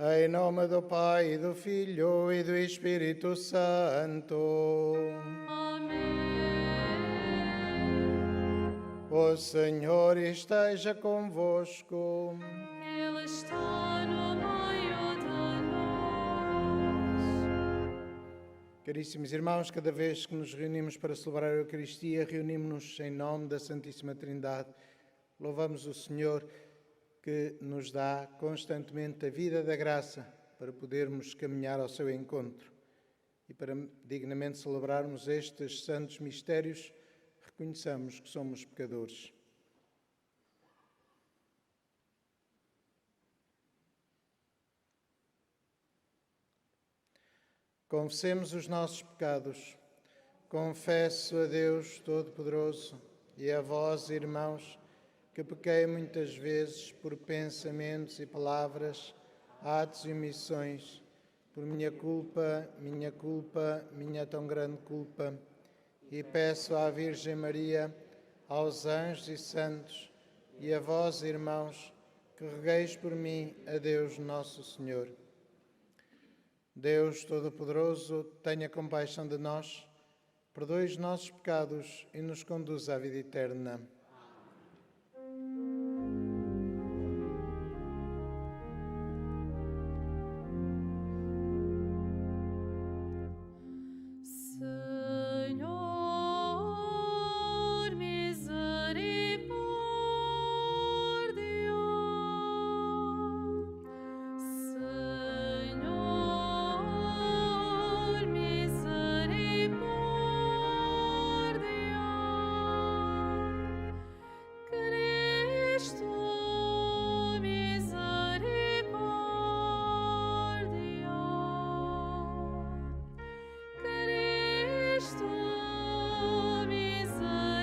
Em nome do Pai, e do Filho e do Espírito Santo. Amém. O Senhor esteja convosco. Ele está no meio de nós. Caríssimos irmãos, cada vez que nos reunimos para celebrar a Eucaristia, reunimos-nos em nome da Santíssima Trindade. Louvamos o Senhor que nos dá constantemente a vida da graça para podermos caminhar ao seu encontro. E para dignamente celebrarmos estes santos mistérios, reconheçamos que somos pecadores. Confessemos os nossos pecados. Confesso a Deus Todo-Poderoso e a vós, irmãos, que pequei muitas vezes por pensamentos e palavras, atos e omissões, por minha culpa, minha tão grande culpa, e peço à Virgem Maria, aos anjos e santos, e a vós, irmãos, que regueis por mim a Deus Nosso Senhor. Deus Todo-Poderoso, tenha compaixão de nós, perdoe os nossos pecados e nos conduza à vida eterna. Senhor, misericórdia. Senhor, misericórdia. Cristo, Cristo, misericórdia.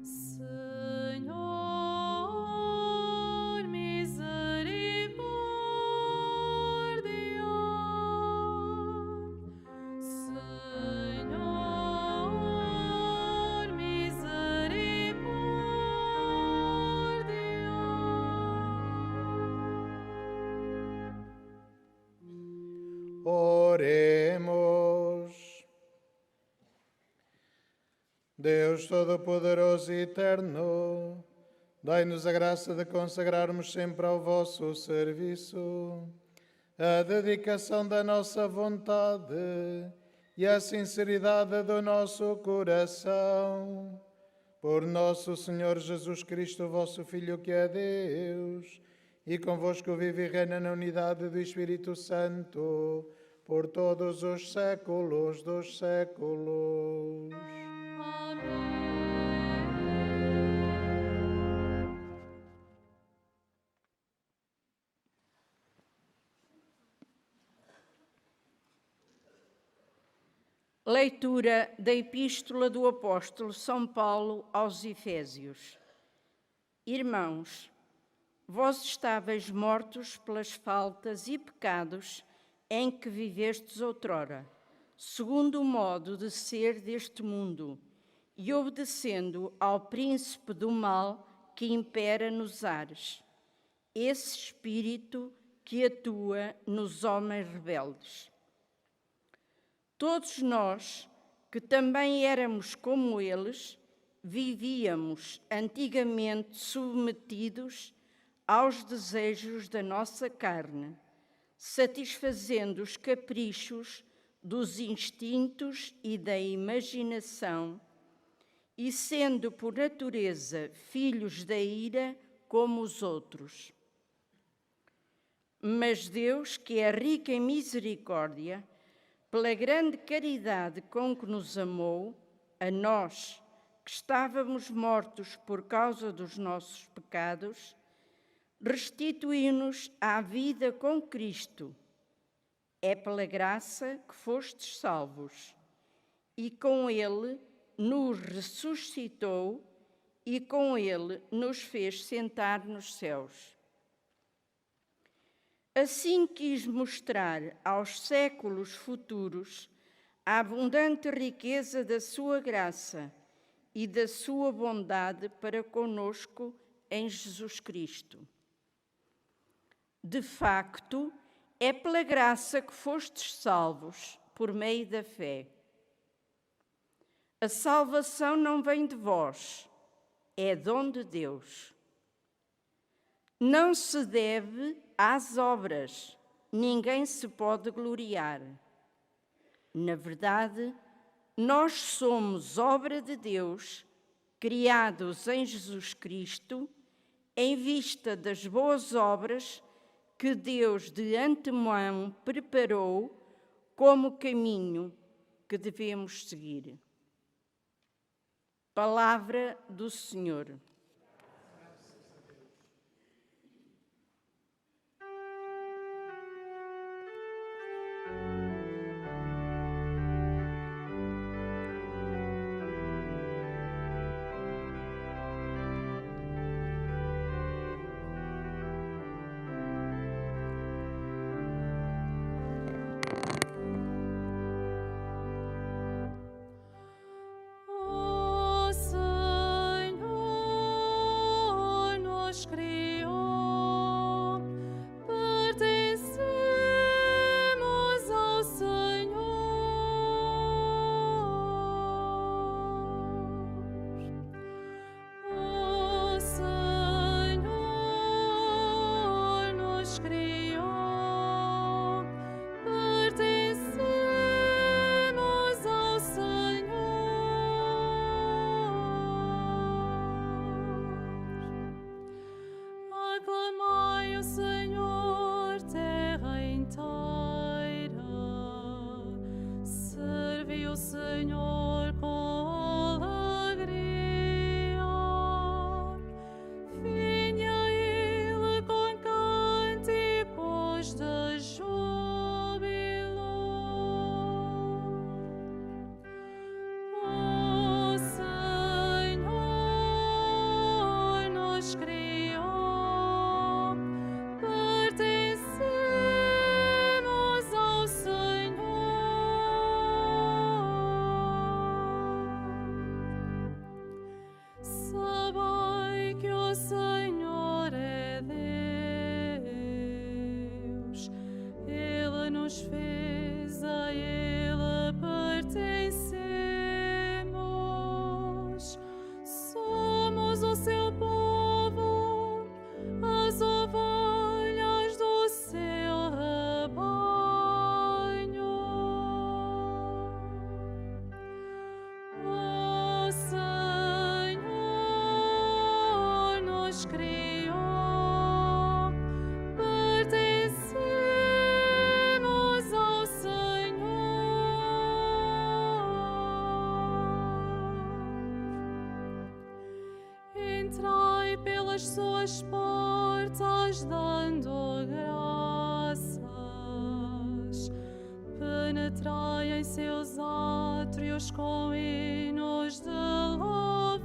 Senhor, misericórdia. Senhor, misericórdia. Oremos. Deus Todo-Poderoso e Eterno, dai-nos a graça de consagrarmos sempre ao vosso serviço a dedicação da nossa vontade e a sinceridade do nosso coração. Por nosso Senhor Jesus Cristo, vosso Filho, que é Deus, e convosco vive e reina na unidade do Espírito Santo, por todos os séculos dos séculos. Leitura da Epístola do Apóstolo São Paulo aos Efésios. Irmãos, vós estáveis mortos pelas faltas e pecados em que vivestes outrora, segundo o modo de ser deste mundo, e obedecendo ao príncipe do mal que impera nos ares, esse espírito que atua nos homens rebeldes. Todos nós, que também éramos como eles, vivíamos antigamente submetidos aos desejos da nossa carne, satisfazendo os caprichos dos instintos e da imaginação, e sendo por natureza filhos da ira como os outros. Mas Deus, que é rico em misericórdia, pela grande caridade com que nos amou, a nós, que estávamos mortos por causa dos nossos pecados, restituiu-nos à vida com Cristo. É pela graça que fostes salvos, e com Ele nos ressuscitou e com Ele nos fez sentar nos céus. Assim quis mostrar aos séculos futuros a abundante riqueza da sua graça e da sua bondade para conosco em Jesus Cristo. De facto, é pela graça que fostes salvos, por meio da fé. A salvação não vem de vós, é dom de Deus. Não se deve às obras, ninguém se pode gloriar. Na verdade, nós somos obra de Deus, criados em Jesus Cristo, em vista das boas obras que Deus de antemão preparou como caminho que devemos seguir. Palavra do Senhor. Entrai pelas suas portas dando graças, penetrai em seus átrios com hinos de louvor,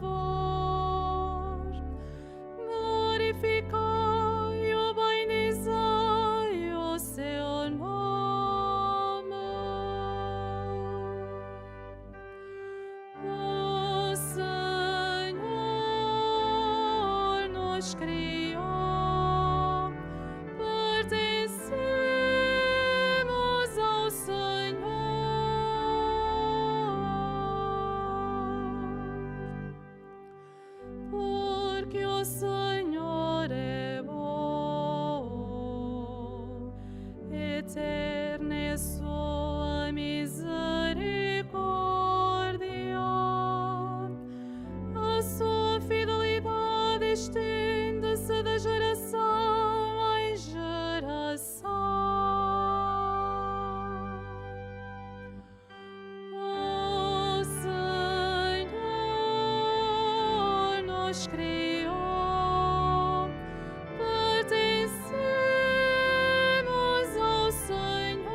glorificai o bendizei o seu nome. O Senhor nos criou, pertencemos ao Senhor, porque o Senhor é bom, eterna é sua misericórdia, a sua fidelidade estende-se de geração em geração. O Senhor nos criou, pertencemos ao Senhor,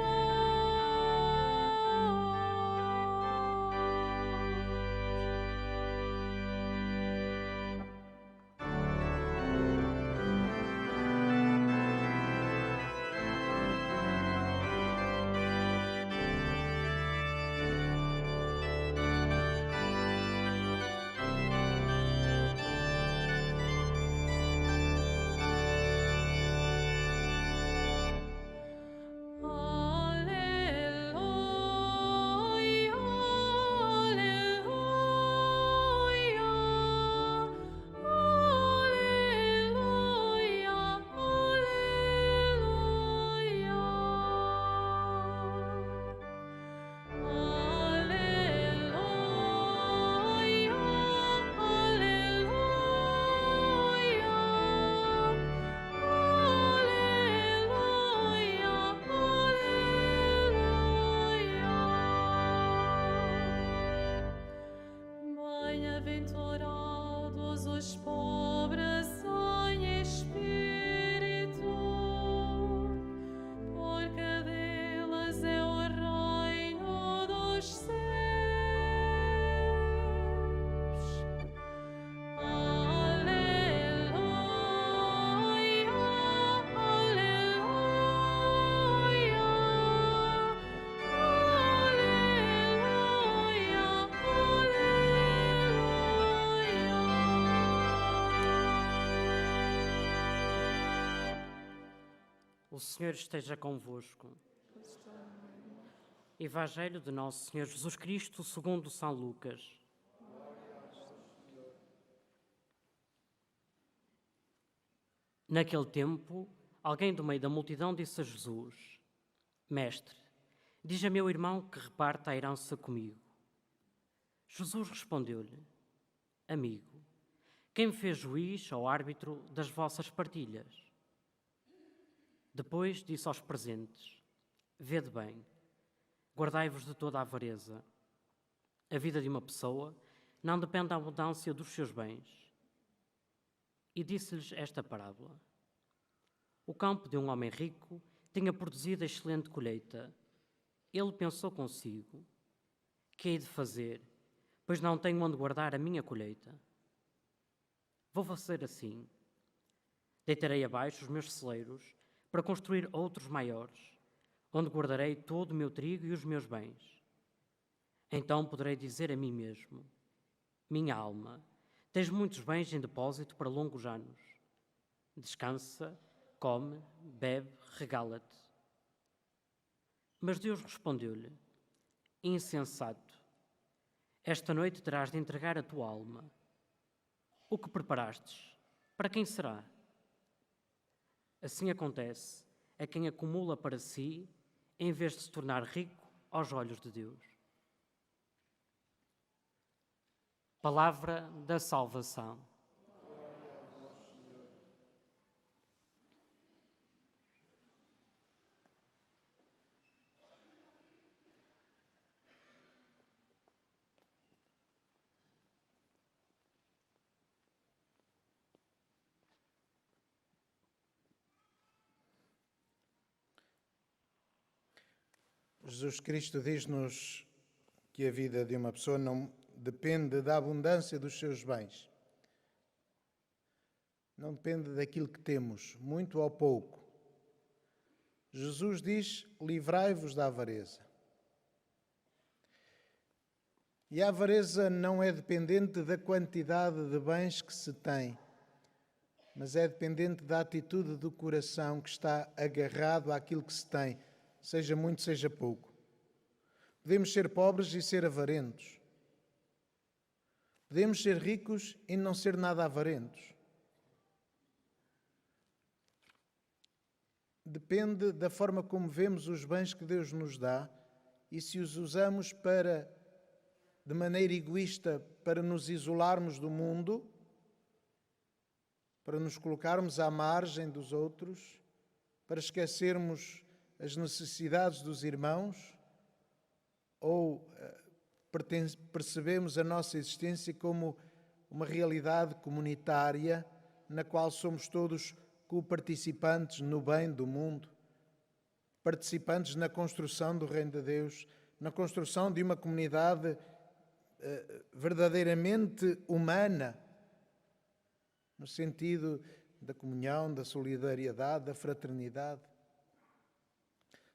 O Senhor esteja convosco. Evangelho de Nosso Senhor Jesus Cristo segundo São Lucas. Naquele tempo, alguém do meio da multidão disse a Jesus: Mestre, diz a meu irmão que reparta a herança comigo. Jesus respondeu-lhe: Amigo, quem me fez juiz ou árbitro das vossas partilhas? Depois disse aos presentes: Vede bem, guardai-vos de toda a avareza. A vida de uma pessoa não depende da abundância dos seus bens. E disse-lhes esta parábola: O campo de um homem rico tinha produzido excelente colheita. Ele pensou consigo: que hei de fazer, pois não tenho onde guardar a minha colheita? Vou fazer assim: deitarei abaixo os meus celeiros para construir outros maiores, onde guardarei todo o meu trigo e os meus bens. Então poderei dizer a mim mesmo: Minha alma, tens muitos bens em depósito para longos anos. Descansa, come, bebe, regala-te. Mas Deus respondeu-lhe: Insensato, esta noite terás de entregar a tua alma. O que preparastes, para quem será? Assim acontece a quem acumula para si, em vez de se tornar rico aos olhos de Deus. Palavra da salvação. Jesus Cristo diz-nos que a vida de uma pessoa não depende da abundância dos seus bens. Não depende daquilo que temos, muito ou pouco. Jesus diz: livrai-vos da avareza. E a avareza não é dependente da quantidade de bens que se tem, mas é dependente da atitude do coração que está agarrado àquilo que se tem, seja muito, seja pouco. Podemos ser pobres e ser avarentos. Podemos ser ricos e não ser nada avarentos. Depende da forma como vemos os bens que Deus nos dá e se os usamos para, de maneira egoísta, para nos isolarmos do mundo, para nos colocarmos à margem dos outros, para esquecermos as necessidades dos irmãos, ou percebemos a nossa existência como uma realidade comunitária na qual somos todos co-participantes no bem do mundo, participantes na construção do Reino de Deus, na construção de uma comunidade verdadeiramente humana, no sentido da comunhão, da solidariedade, da fraternidade.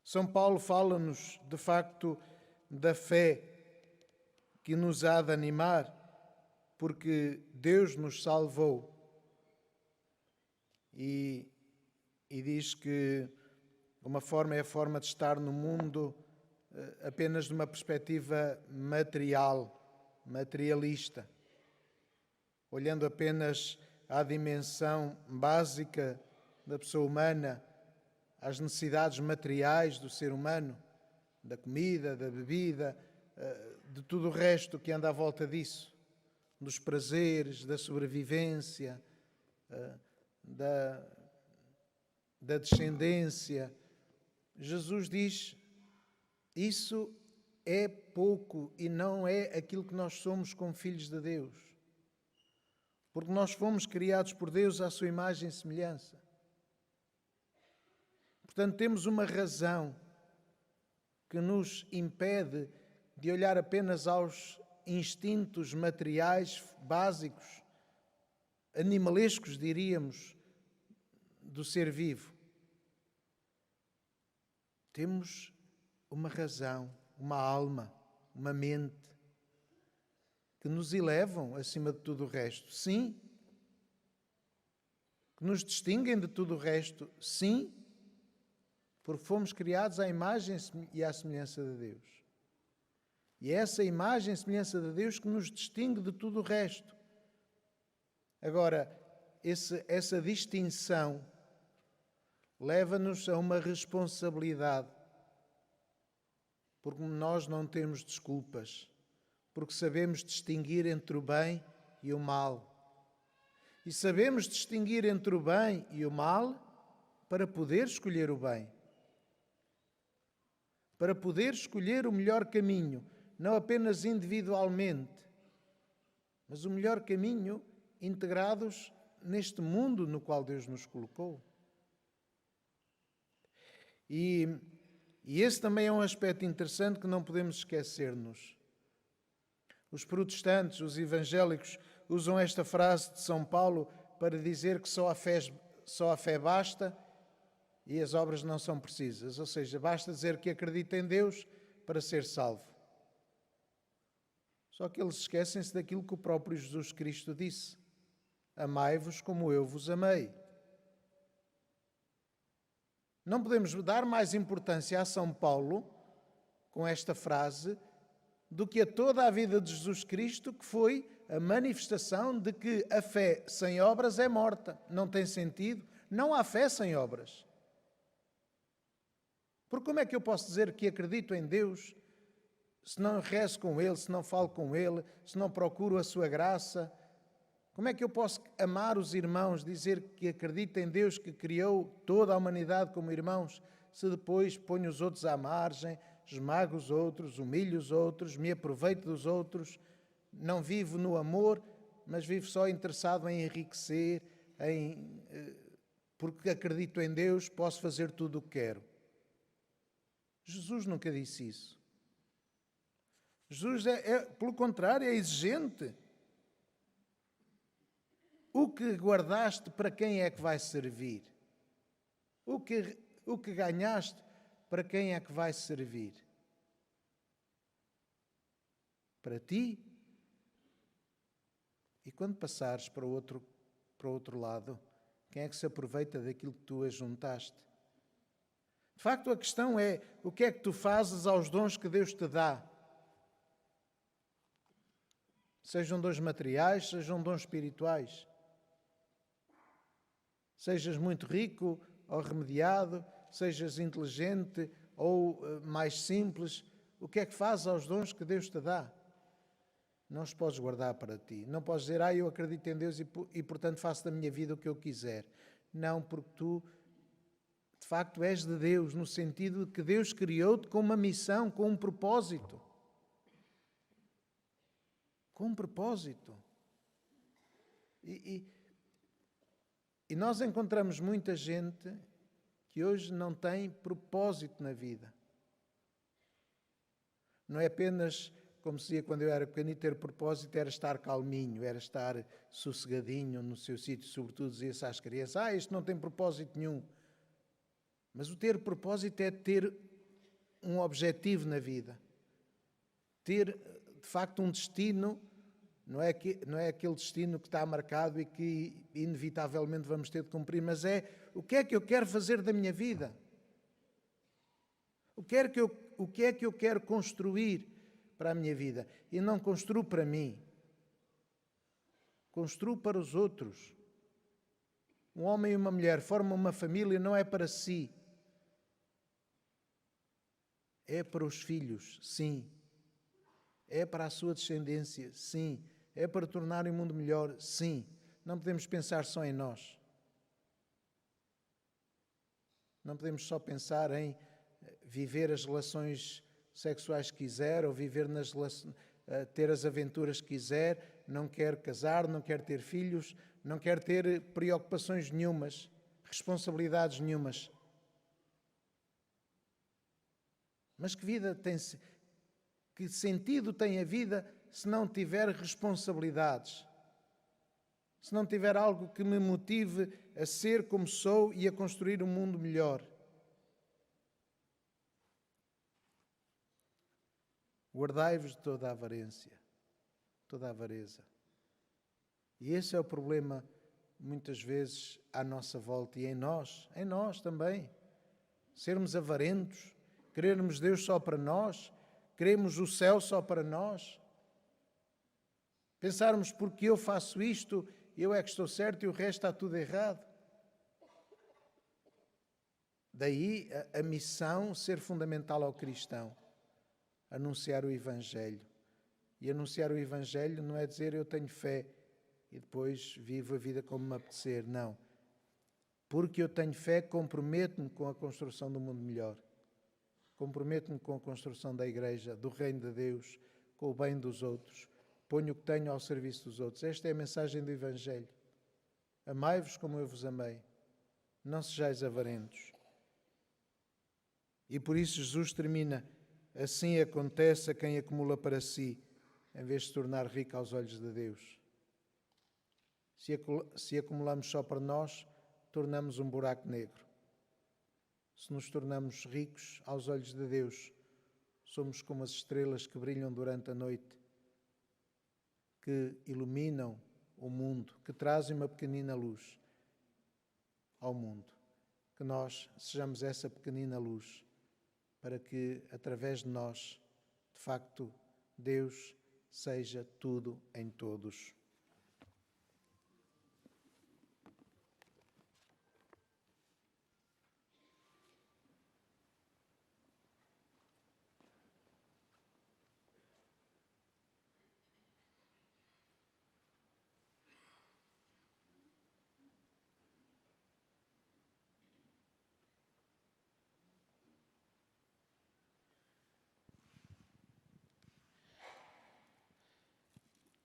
São Paulo fala-nos, de facto, da fé que nos há de animar, porque Deus nos salvou. E diz que uma forma é a forma de estar no mundo apenas de uma perspectiva materialista, olhando apenas à dimensão básica da pessoa humana, às necessidades materiais do ser humano, da comida, da bebida, de tudo o resto que anda à volta disso, dos prazeres, da sobrevivência, da descendência. Jesus diz: isso é pouco e não é aquilo que nós somos como filhos de Deus. Porque nós fomos criados por Deus à sua imagem e semelhança. Portanto, temos uma razão que nos impede de olhar apenas aos instintos materiais básicos, animalescos, diríamos, do ser vivo. Temos uma razão, uma alma, uma mente, que nos elevam acima de tudo o resto, sim. Que nos distinguem de tudo o resto, sim. porque fomos criados à imagem e à semelhança de Deus. E é essa imagem e semelhança de Deus que nos distingue de tudo o resto. Agora, essa distinção leva-nos a uma responsabilidade, porque nós não temos desculpas, porque sabemos distinguir entre o bem e o mal. E sabemos distinguir entre o bem e o mal para poder escolher o bem. Para poder escolher o melhor caminho, não apenas individualmente, mas o melhor caminho integrados neste mundo no qual Deus nos colocou. E esse também é um aspecto interessante que não podemos esquecer-nos. Os protestantes, os evangélicos, usam esta frase de São Paulo para dizer que só a fé basta e as obras não são precisas. Ou seja, basta dizer que acredita em Deus para ser salvo. Só que eles esquecem-se daquilo que o próprio Jesus Cristo disse: amai-vos como eu vos amei. Não podemos dar mais importância a São Paulo com esta frase do que a toda a vida de Jesus Cristo, que foi a manifestação de que a fé sem obras é morta, não tem sentido, não há fé sem obras. Porque como é que eu posso dizer que acredito em Deus se não rezo com Ele, se não falo com Ele, se não procuro a sua graça? Como é que eu posso amar os irmãos, dizer que acredito em Deus que criou toda a humanidade como irmãos, se depois ponho os outros à margem, esmago os outros, humilho os outros, me aproveito dos outros, não vivo no amor, mas vivo só interessado em enriquecer, porque acredito em Deus, posso fazer tudo o que quero. Jesus nunca disse isso. Jesus pelo contrário, é exigente. O que guardaste, para quem é que vai servir? O que ganhaste, para quem é que vai servir? Para ti? E quando passares para o outro lado, quem é que se aproveita daquilo que tu ajuntaste? De facto, a questão é, o que é que tu fazes aos dons que Deus te dá? Sejam dons materiais, sejam dons espirituais. Sejas muito rico ou remediado, sejas inteligente ou mais simples, o que é que fazes aos dons que Deus te dá? Não os podes guardar para ti. Não podes dizer, eu acredito em Deus e portanto faço da minha vida o que eu quiser. Não, porque tu, de facto, és de Deus, no sentido de que Deus criou-te com uma missão, com um propósito. Com um propósito. E nós encontramos muita gente que hoje não tem propósito na vida. Não é apenas, como se dizia quando eu era pequenino, ter propósito era estar calminho, era estar sossegadinho no seu sítio, sobretudo dizia-se às crianças, isto não tem propósito nenhum. Mas o ter propósito é ter um objetivo na vida. Ter, de facto, um destino. Não é aquele destino que está marcado e que inevitavelmente vamos ter de cumprir, mas é o que é que eu quero fazer da minha vida? O que é que eu quero construir para a minha vida? E não construo para mim. Construo para os outros. Um homem e uma mulher formam uma família, não é para si. É para os filhos, sim. É para a sua descendência, sim. É para tornar o mundo melhor, sim. Não podemos pensar só em nós. Não podemos só pensar em viver as relações sexuais que quiser ou viver ter as aventuras que quiser. Não quer casar, não quer ter filhos, não quer ter preocupações nenhumas, responsabilidades nenhumas. Mas que sentido tem a vida se não tiver responsabilidades? Se não tiver algo que me motive a ser como sou e a construir um mundo melhor? Guardai-vos de toda a avarência, toda a avareza. E esse é o problema, muitas vezes, à nossa volta e em nós também. Sermos avarentos? Querermos Deus só para nós? Queremos o céu só para nós? Pensarmos porque eu faço isto, eu é que estou certo e o resto está tudo errado? Daí a missão ser fundamental ao cristão. Anunciar o Evangelho. E anunciar o Evangelho não é dizer eu tenho fé e depois vivo a vida como me apetecer. Não. Porque eu tenho fé, comprometo-me com a construção do mundo melhor. Comprometo-me com a construção da Igreja, do Reino de Deus, com o bem dos outros. Ponho o que tenho ao serviço dos outros. Esta é a mensagem do Evangelho. Amai-vos como eu vos amei. Não sejais avarentos. E por isso Jesus termina: assim acontece a quem acumula para si, em vez de se tornar rico aos olhos de Deus. Se acumulamos só para nós, tornamos um buraco negro. Se nos tornamos ricos aos olhos de Deus, somos como as estrelas que brilham durante a noite, que iluminam o mundo, que trazem uma pequenina luz ao mundo. Que nós sejamos essa pequenina luz, para que, através de nós, de facto, Deus seja tudo em todos.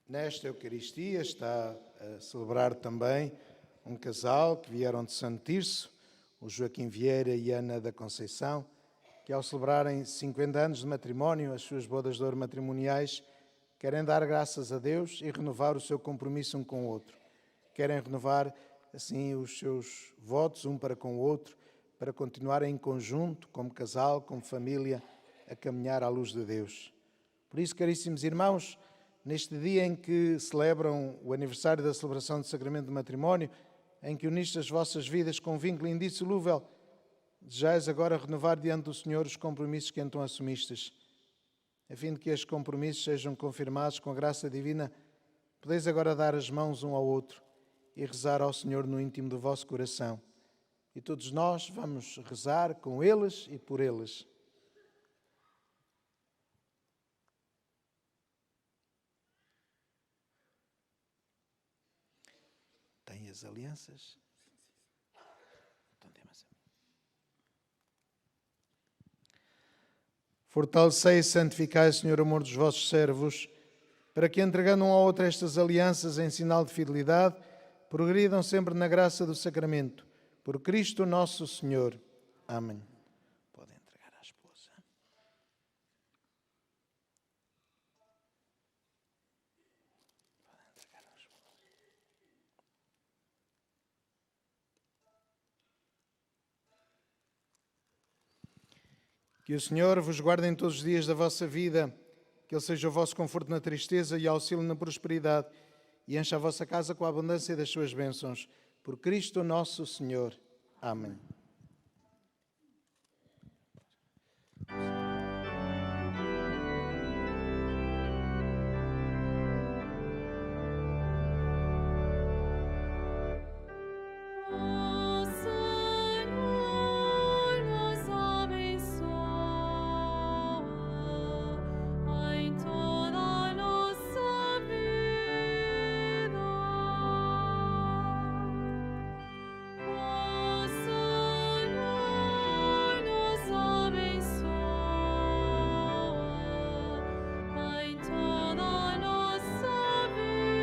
Nesta Eucaristia está a celebrar também um casal que vieram de Santo Tirso, o Joaquim Vieira e Ana da Conceição, que ao celebrarem 50 anos de matrimónio, as suas bodas de ouro matrimoniais, querem dar graças a Deus e renovar o seu compromisso um com o outro. Querem renovar, assim, os seus votos um para com o outro, para continuarem em conjunto, como casal, como família, a caminhar à luz de Deus. Por isso, caríssimos irmãos, neste dia em que celebram o aniversário da celebração do Sacramento do Matrimónio, em que uniste as vossas vidas com um vínculo indissolúvel, desejais agora renovar diante do Senhor os compromissos que então assumistes. A fim de que estes compromissos sejam confirmados com a graça divina, podeis agora dar as mãos um ao outro e rezar ao Senhor no íntimo do vosso coração. E todos nós vamos rezar com eles e por eles. Tem as alianças? Então dê-mas a mim. Fortalecei e santificai, Senhor, o amor dos vossos servos, para que, entregando um ao outro estas alianças em sinal de fidelidade, progridam sempre na graça do sacramento. Por Cristo nosso Senhor. Amém. Podem entregar à esposa. Podem entregar à esposa. Que o Senhor vos guarde em todos os dias da vossa vida, que Ele seja o vosso conforto na tristeza e auxílio na prosperidade, e encha a vossa casa com a abundância das suas bênçãos. Por Cristo nosso Senhor. Amém. O Senhor nos abençoa em toda a nossa vida. O Senhor nos abençoa em toda a nossa vida.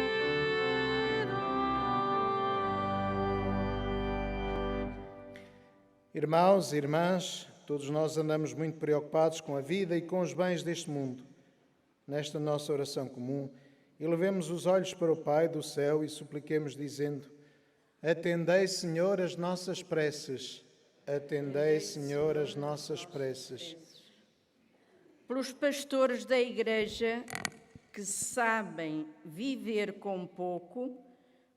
Irmãos e irmãs, todos nós andamos muito preocupados com a vida e com os bens deste mundo. Nesta nossa oração comum, elevemos os olhos para o Pai do céu e supliquemos dizendo: atendei, Senhor, as nossas preces. Atendei, Senhor, as nossas preces. Pelos pastores da Igreja que sabem viver com pouco,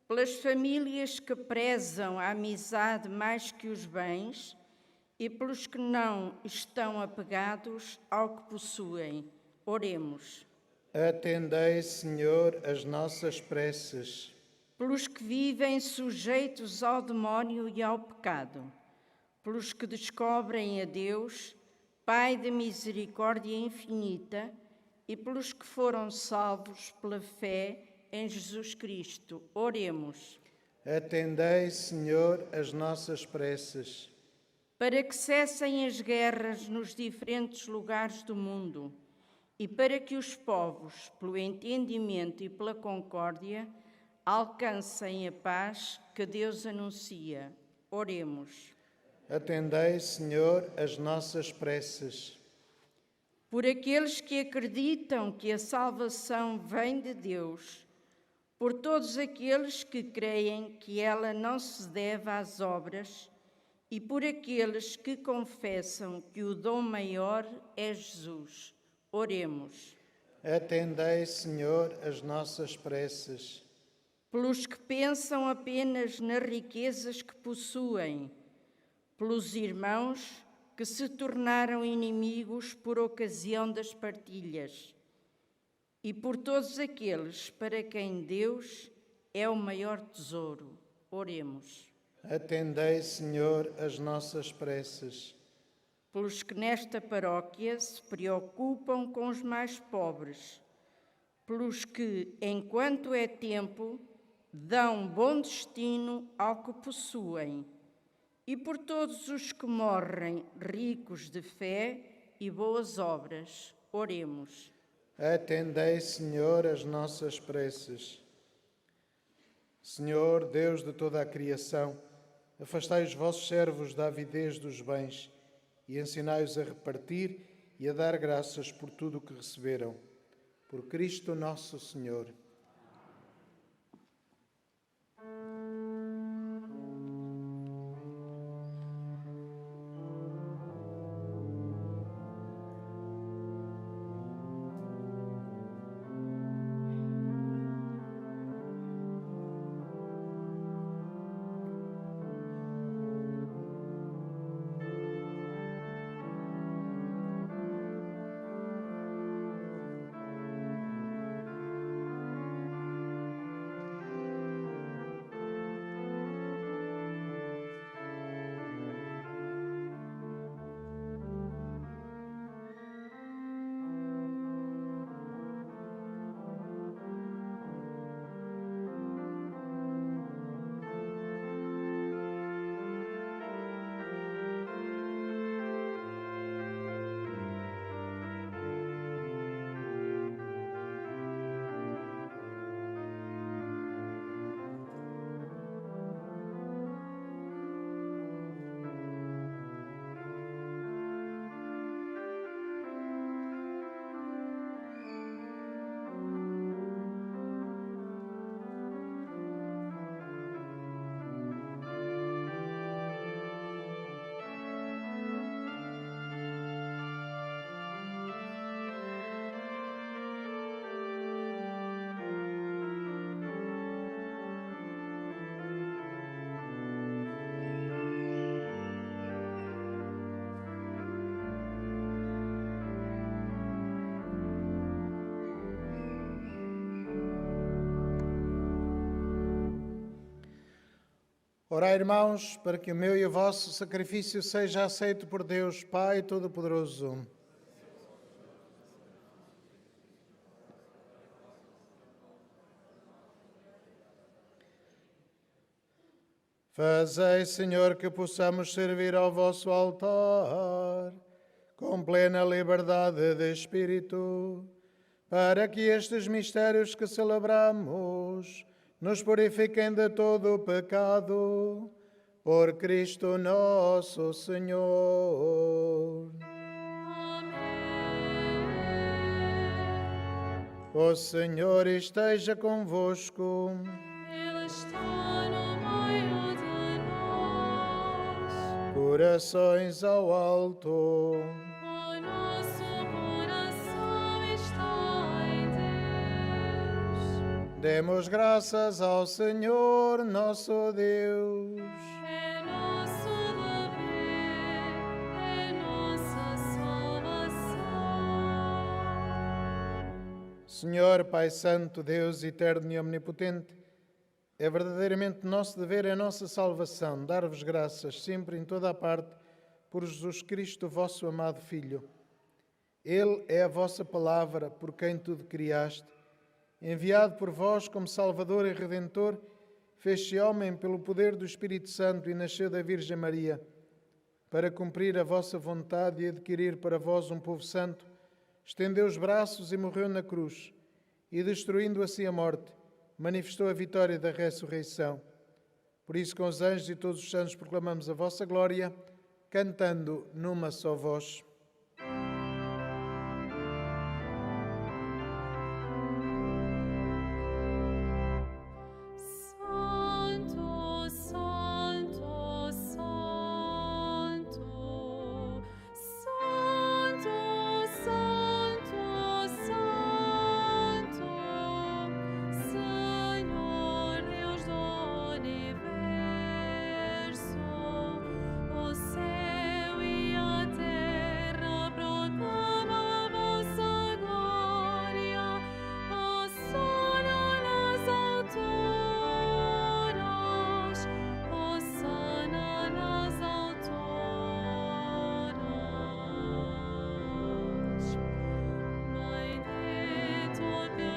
pelas famílias que prezam a amizade mais que os bens e pelos que não estão apegados ao que possuem. Oremos. Atendei, Senhor, as nossas preces. Pelos que vivem sujeitos ao demónio e ao pecado, pelos que descobrem a Deus, Pai de misericórdia infinita, e pelos que foram salvos pela fé em Jesus Cristo. Oremos. Atendei, Senhor, as nossas preces. Para que cessem as guerras nos diferentes lugares do mundo e para que os povos, pelo entendimento e pela concórdia, alcancem a paz que Deus anuncia. Oremos. Atendei, Senhor, as nossas preces. Por aqueles que acreditam que a salvação vem de Deus, por todos aqueles que creem que ela não se deve às obras e por aqueles que confessam que o dom maior é Jesus. Oremos. Atendei, Senhor, as nossas preces. Pelos que pensam apenas nas riquezas que possuem, pelos irmãos que se tornaram inimigos por ocasião das partilhas, e por todos aqueles para quem Deus é o maior tesouro. Oremos. Atendei, Senhor, as nossas preces. Pelos que nesta paróquia se preocupam com os mais pobres, pelos que, enquanto é tempo, dão bom destino ao que possuem, e por todos os que morrem ricos de fé e boas obras. Oremos. Atendei, Senhor, as nossas preces. Senhor, Deus de toda a criação, afastai os vossos servos da avidez dos bens e ensinai-os a repartir e a dar graças por tudo o que receberam. Por Cristo nosso Senhor. Orai, irmãos, para que o meu e o vosso sacrifício seja aceito por Deus, Pai Todo-Poderoso. Fazei, Senhor, que possamos servir ao vosso altar com plena liberdade de espírito, para que estes mistérios que celebramos nos purifiquem de todo o pecado, por Cristo nosso Senhor. O Senhor esteja convosco. Ele está no meio de nós. Corações ao alto. O nosso coração está em Deus. Demos graças ao Senhor nosso Deus. É nosso dever Senhor, Pai Santo, Deus eterno e omnipotente, é verdadeiramente nosso dever, é nossa salvação, dar-vos graças sempre em toda a parte por Jesus Cristo, vosso amado Filho. Ele é a vossa palavra, por quem tudo criaste. Enviado por vós como Salvador e Redentor, fez-se homem pelo poder do Espírito Santo e nasceu da Virgem Maria. Para cumprir a vossa vontade e adquirir para vós um povo santo, estendeu os braços e morreu na cruz, e destruindo assim a morte, manifestou a vitória da ressurreição. Por isso, com os anjos e todos os santos, proclamamos a vossa glória, cantando numa só voz. Santo, Santo, Santo, Santo, Santo, Santo, Senhor Deus do universo, o céu e a terra proclamam a vossa glória, Hosanna nas alturas, Hosanna nas alturas. Bendito que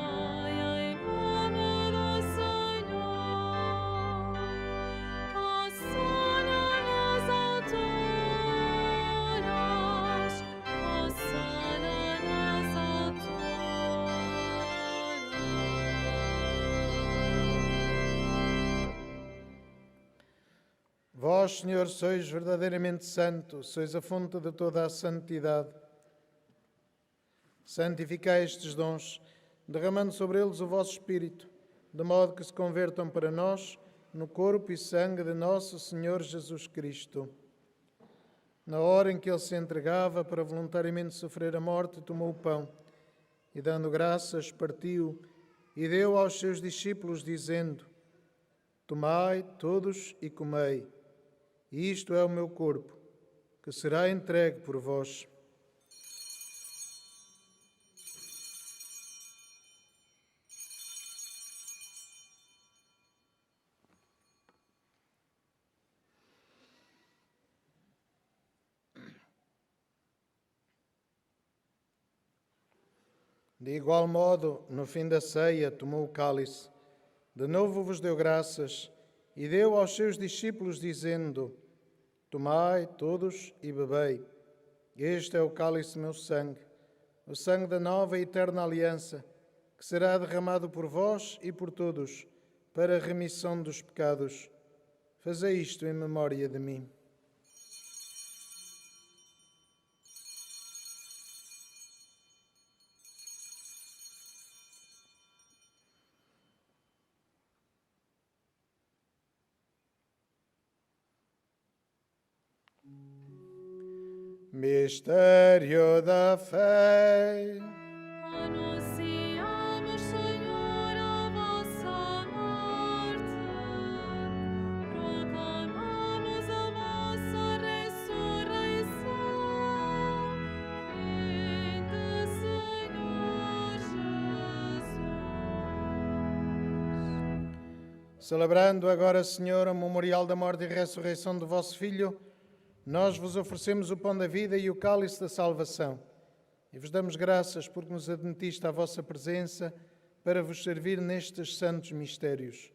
vai em nome do Senhor, Hosanna nas alturas, Hosanna nas alturas. Vós, Senhor, sois verdadeiramente santo, sois a fonte de toda a santidade. Santificai estes dons, derramando sobre eles o vosso Espírito, de modo que se convertam para nós no corpo e sangue de nosso Senhor Jesus Cristo. Na hora em que ele se entregava para voluntariamente sofrer a morte, tomou o pão e, dando graças, partiu e deu aos seus discípulos, dizendo: Tomai todos e comei. Isto é o meu corpo, que será entregue por vós. De igual modo, no fim da ceia, tomou o cálice, de novo vos deu graças e deu aos seus discípulos, dizendo: Tomai todos e bebei. Este é o cálice do meu sangue, o sangue da nova e eterna aliança, que será derramado por vós e por todos, para a remissão dos pecados. Fazei isto em memória de mim. Mistério da fé. Anunciamos, Senhor, a vossa morte, proclamamos a vossa ressurreição. Vinde, Senhor Jesus. Celebrando agora, Senhor, o memorial da morte e ressurreição do vosso Filho, nós vos oferecemos o pão da vida e o cálice da salvação. E vos damos graças porque nos admitiste à vossa presença para vos servir nestes santos mistérios.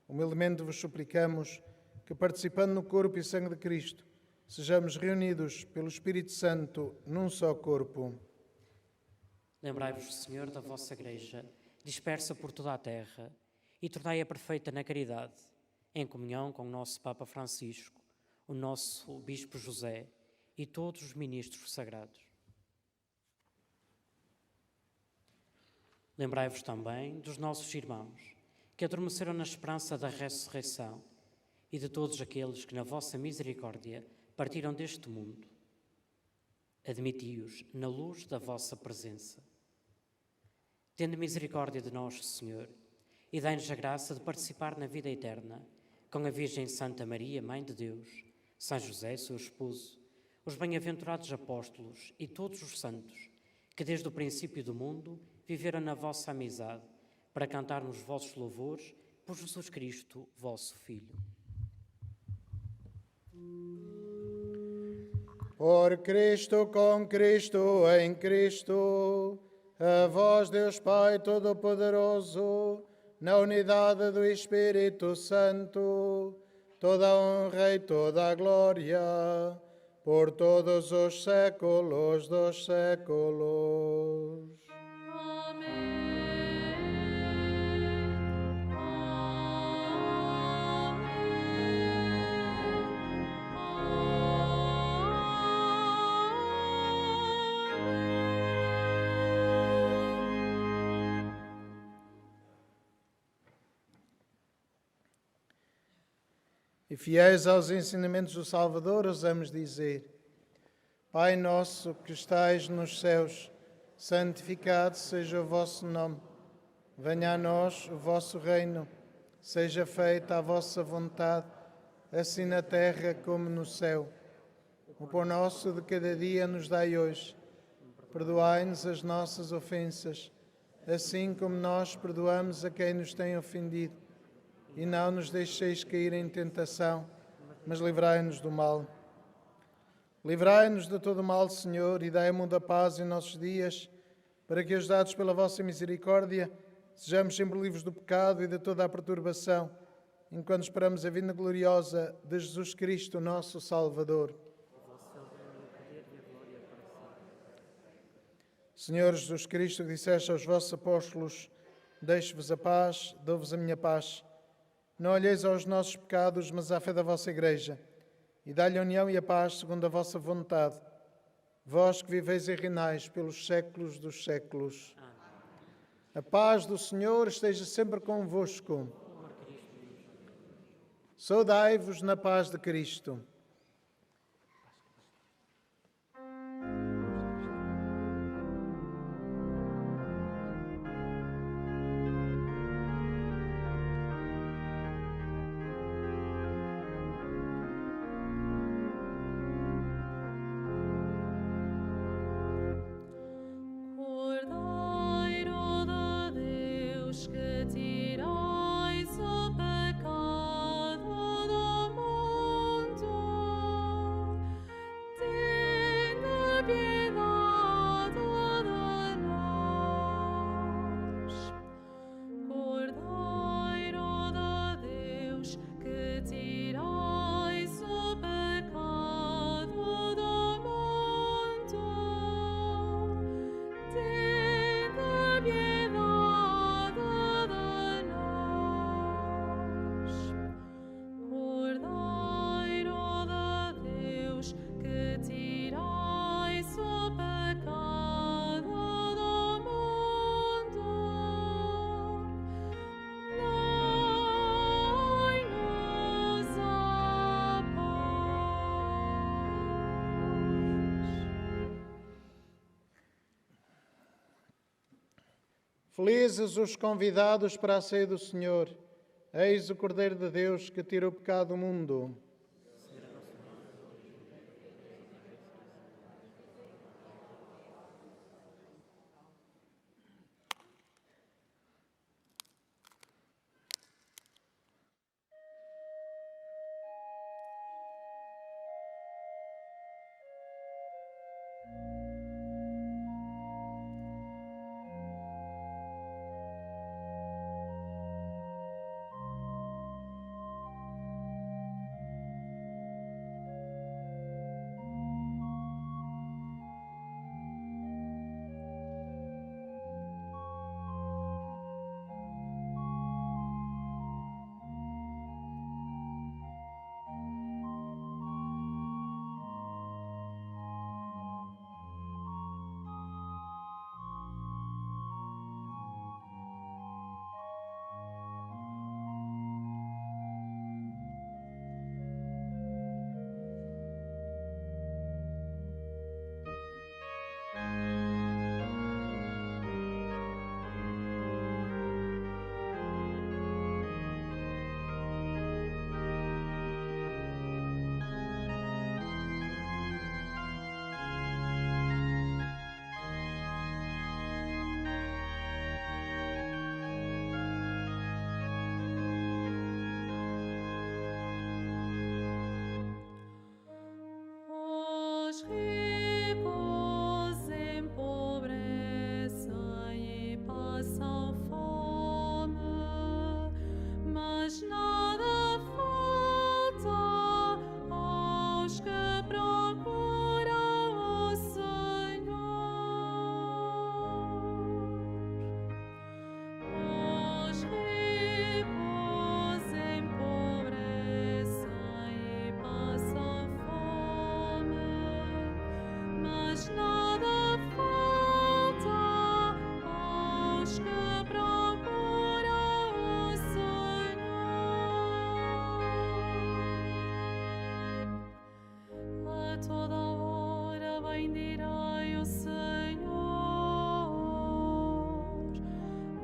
Humildemente vos suplicamos que, participando no corpo e sangue de Cristo, sejamos reunidos pelo Espírito Santo num só corpo. Lembrai-vos, Senhor, da vossa Igreja, dispersa por toda a terra, e tornai-a perfeita na caridade, em comunhão com o nosso Papa Francisco, o nosso Bispo José e todos os ministros sagrados. Lembrai-vos também dos nossos irmãos, que adormeceram na esperança da ressurreição, e de todos aqueles que, na vossa misericórdia, partiram deste mundo. Admiti-os na luz da vossa presença. Tende misericórdia de nós, Senhor, e dai-nos a graça de participar na vida eterna, com a Virgem Santa Maria, Mãe de Deus, São José, seu esposo, os bem-aventurados apóstolos e todos os santos, que desde o princípio do mundo viveram na vossa amizade, para cantar nos vossos louvores por Jesus Cristo, vosso Filho. Por Cristo, com Cristo, em Cristo, a vós, Deus Pai Todo-Poderoso, na unidade do Espírito Santo, toda a honra e toda a glória, por todos os séculos dos séculos. Amém. E fiéis aos ensinamentos do Salvador, ousamos dizer: Pai nosso que estais nos céus, santificado seja o vosso nome. Venha a nós o vosso reino. Seja feita a vossa vontade, assim na terra como no céu. O pão nosso de cada dia nos dai hoje. Perdoai-nos as nossas ofensas, assim como nós perdoamos a quem nos tem ofendido. E não nos deixeis cair em tentação, mas livrai-nos do mal. Livrai-nos de todo o mal, Senhor, e dai mundo a paz em nossos dias, para que, ajudados pela vossa misericórdia, sejamos sempre livres do pecado e de toda a perturbação, enquanto esperamos a vinda gloriosa de Jesus Cristo, nosso Salvador. Senhor Jesus Cristo, que disseste aos vossos apóstolos: deixo-vos a paz, dou-vos a minha paz. Não olheis aos nossos pecados, mas à fé da vossa Igreja, e dá-lhe a união e a paz segundo a vossa vontade. Vós que viveis e reinais pelos séculos dos séculos. A paz do Senhor esteja sempre convosco. Saudai-vos na paz de Cristo. Cordeiro de Deus, que tirais o pecado do mundo, tende piedade de nós. Cordeiro de Deus, que tirais o pecado do mundo, tende piedade de nós. Cordeiro de Deus, que tirais o pecado do mundo, dai-nos a paz. Felizes os convidados para a ceia do Senhor. Eis o Cordeiro de Deus que tira o pecado do mundo. ricos empobrecem e passam fome, mas nada falta aos que procuram o Senhor. Os ricos empobrecem e passam fome, mas nada falta aos que procuram o Senhor. A toda hora bendirei o Senhor.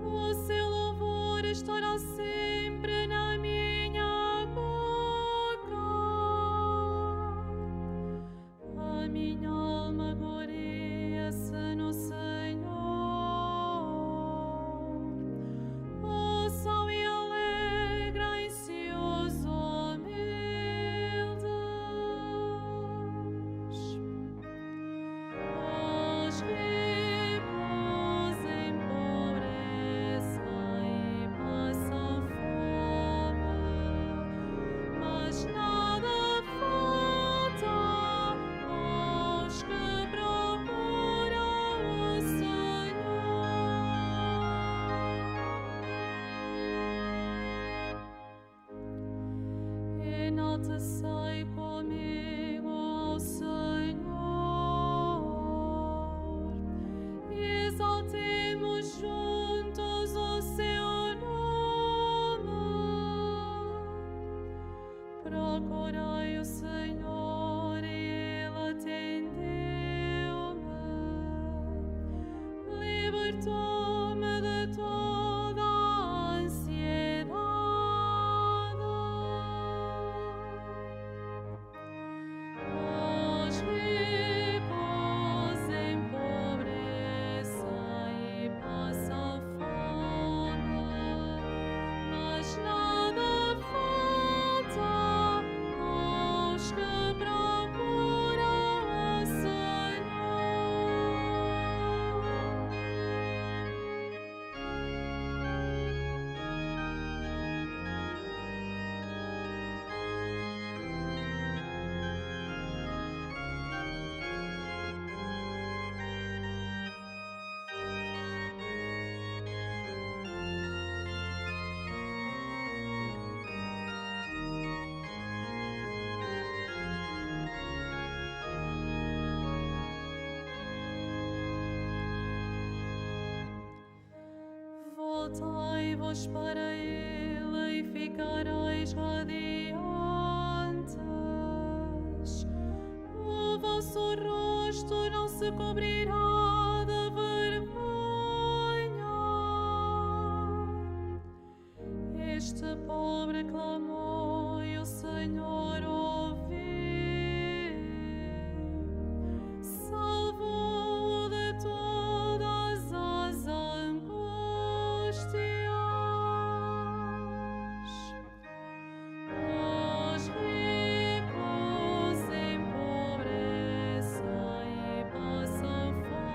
O seu louvor estará sempre na minha boca. A minha alma gloria-se no Senhor. Ouçam e alegrem-se os humildes. Os ricos empobrecem e passam fome, mas nada falta aos que procuram o Senhor. Enaltecei comigo ao Senhor e exaltemos juntos o seu nome. Procurei o Senhor e Ele atendeu-me, libertou-me de toda a ansiedade. Os ricos empobrecem e passam fome, mas nada falta aos que procuram o Voltai-vos para Ele e ficareis radiantes. O vosso rosto não se cobrirá de vergonha. Este pobre clamou e o Senhor ouviu. Salvou-o de todas as angústias. Os ricos empobrecem e passam fome.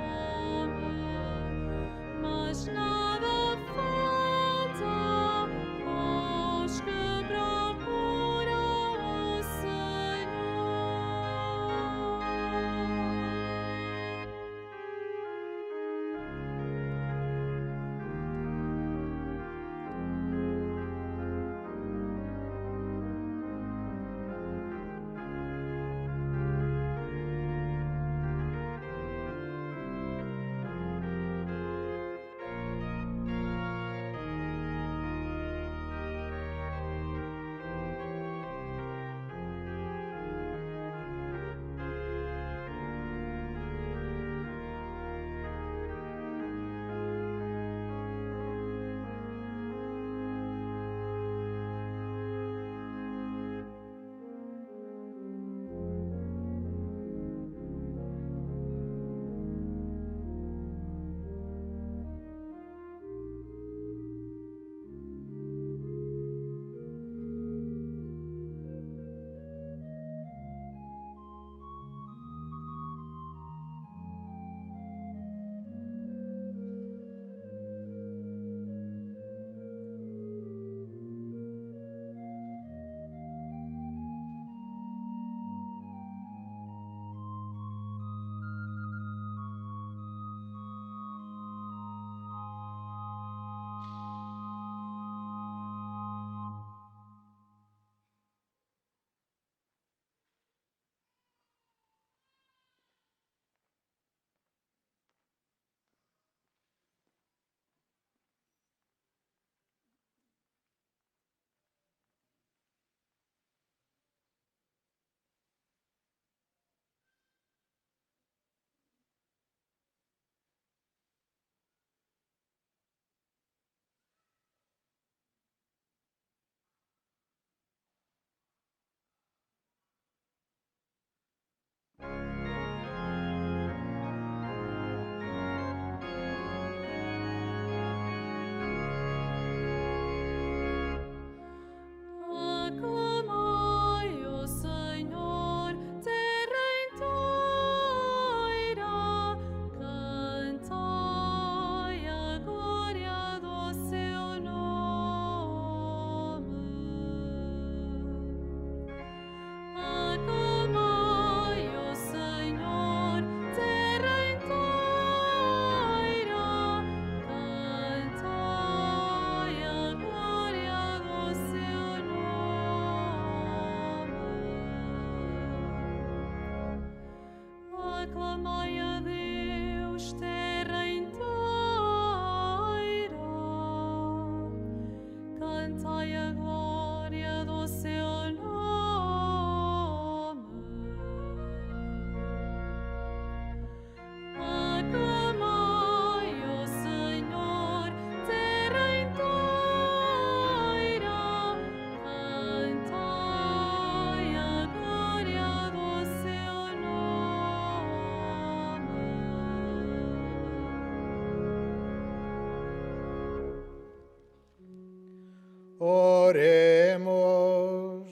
Oremos.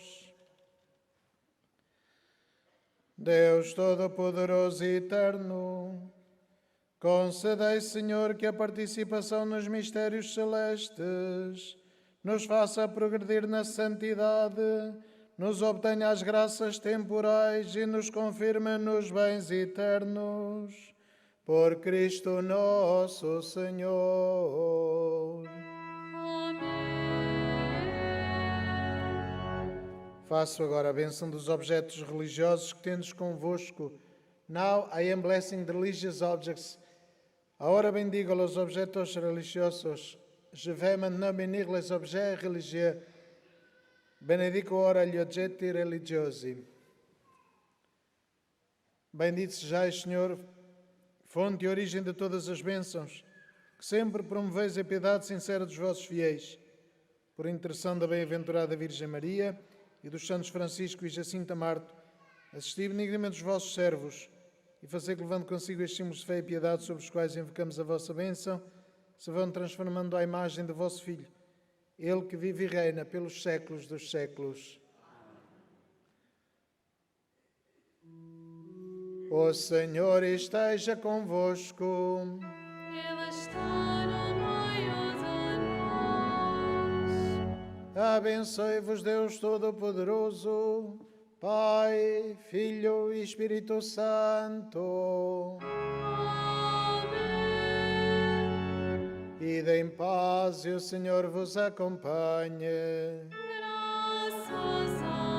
Deus Todo-Poderoso e Eterno, concedei, Senhor, que a participação nos mistérios celestes nos faça progredir na santidade, nos obtenha as graças temporais e nos confirme nos bens eternos. Por Cristo nosso Senhor. Faço agora a bênção dos objetos religiosos que tendes convosco. Now I am blessing the religious objects. Ahora bendigo los objetos religiosos. Je vais maintenant bénir les objets religieux. Benedico ora gli oggetti religiosi. Bendito sejais, Senhor, fonte e origem de todas as bênçãos, que sempre promoveis a piedade sincera dos vossos fiéis. Por intercessão da bem-aventurada Virgem Maria e dos santos Francisco e Jacinta Marto, assisti benignamente os vossos servos e fazei que, levando consigo estes símbolos de fé e piedade sobre os quais invocamos a vossa bênção, se vão transformando à imagem do vosso Filho, Ele que vive e reina pelos séculos dos séculos. O Senhor esteja convosco. Ele está no meio de nós. Abençoe-vos Deus Todo-Poderoso, Pai, Filho e Espírito Santo. Amém. Ide em paz e o Senhor vos acompanhe. Graças a